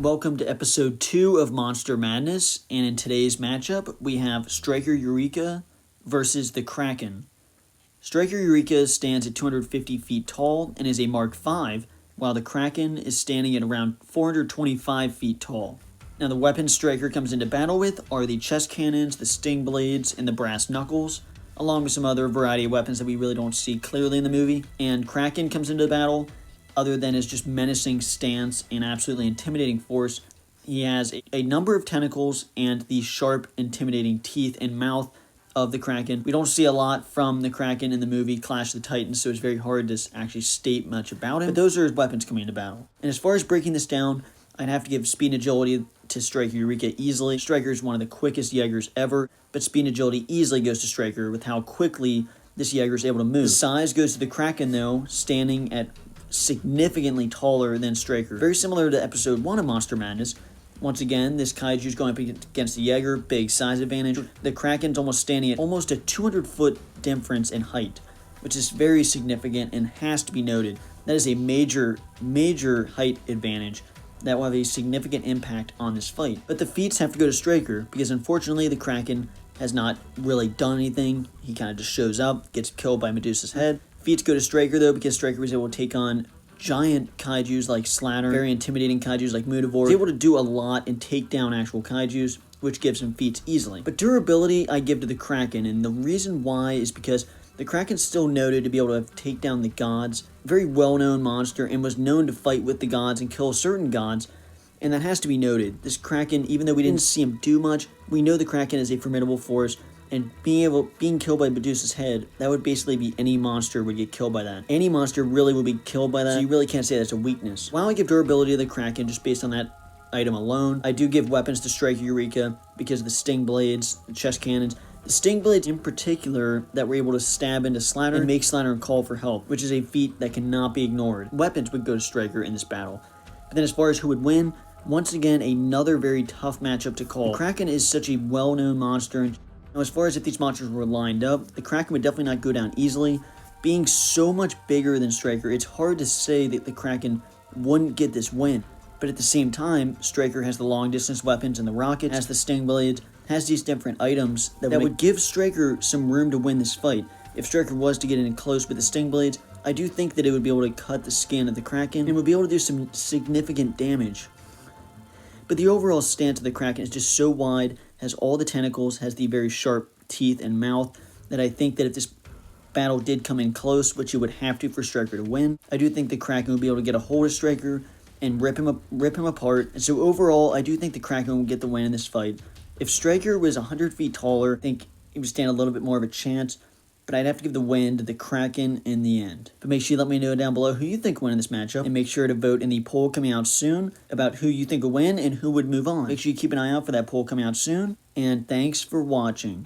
Welcome to episode 2 of Monster Madness, and in today's matchup, we have Striker Eureka versus the Kraken. Striker Eureka stands at 250 feet tall and is a Mark V, while the Kraken is standing at around 425 feet tall. Now the weapons Striker comes into battle with are the chest cannons, the sting blades, and the brass knuckles, along with some other variety of weapons that we really don't see clearly in the movie. And Kraken comes into battle other than his just menacing stance and absolutely intimidating force. He has a number of tentacles and the sharp, intimidating teeth and mouth of the Kraken. We don't see a lot from the Kraken in the movie Clash of the Titans, so it's very hard to actually state much about him. But those are his weapons coming into battle. And as far as breaking this down, I'd have to give speed and agility to Striker Eureka easily. Striker is one of the quickest Jaegers ever, but speed and agility easily goes to Striker with how quickly this Jaeger is able to move. The size goes to the Kraken, though, standing at significantly taller than Striker. Very similar to episode 1 of Monster Madness. Once again, this kaiju is going up against the Jaeger, big size advantage. The Kraken's almost standing at almost a 200-foot difference in height, which is very significant and has to be noted. That is a major height advantage that will have a significant impact on this fight. But the feats have to go to Striker, because unfortunately the Kraken has not really done anything. He kind of just shows up, gets killed by Medusa's head. Feats go to Striker, though, because Striker was able to take on giant kaijus like Slatter, very intimidating kaijus like Mutavore. He's able to do a lot and take down actual kaijus, which gives him feats easily. But durability I give to the Kraken, and the reason why is because the Kraken's still noted to be able to take down the gods. Very well-known monster, and was known to fight with the gods and kill certain gods, and that has to be noted. This Kraken, even though we didn't see him do much, we know the Kraken is a formidable force, and being killed by Medusa's head, that would basically be any monster would get killed by that. Any monster really would be killed by that, so you really can't say that's a weakness. While I give durability to the Kraken just based on that item alone, I do give weapons to Striker Eureka because of the sting blades, the chest cannons. The sting blades in particular that were able to stab into Slatter and make Slatter call for help, which is a feat that cannot be ignored. Weapons would go to Striker in this battle. But then as far as who would win, once again, another very tough matchup to call. The Kraken is such a well-known monster, and now, as far as if these monsters were lined up, the Kraken would definitely not go down easily. Being so much bigger than Striker, it's hard to say that the Kraken wouldn't get this win. But at the same time, Striker has the long-distance weapons and the rockets, has the sting blades, has these different items that would give Striker some room to win this fight. If Striker was to get in close with the sting blades, I do think that it would be able to cut the skin of the Kraken and would be able to do some significant damage. But the overall stance of the Kraken is just so wide, has all the tentacles, has the very sharp teeth and mouth, that I think that if this battle did come in close, which it would have to for Striker to win, I do think the Kraken would be able to get a hold of Striker and rip him apart. And so overall, I do think the Kraken would get the win in this fight. If Striker was 100 feet taller, I think he would stand a little bit more of a chance, but I'd have to give the win to the Kraken in the end. But make sure you let me know down below who you think will win in this matchup, and make sure to vote in the poll coming out soon about who you think will win and who would move on. Make sure you keep an eye out for that poll coming out soon, and thanks for watching.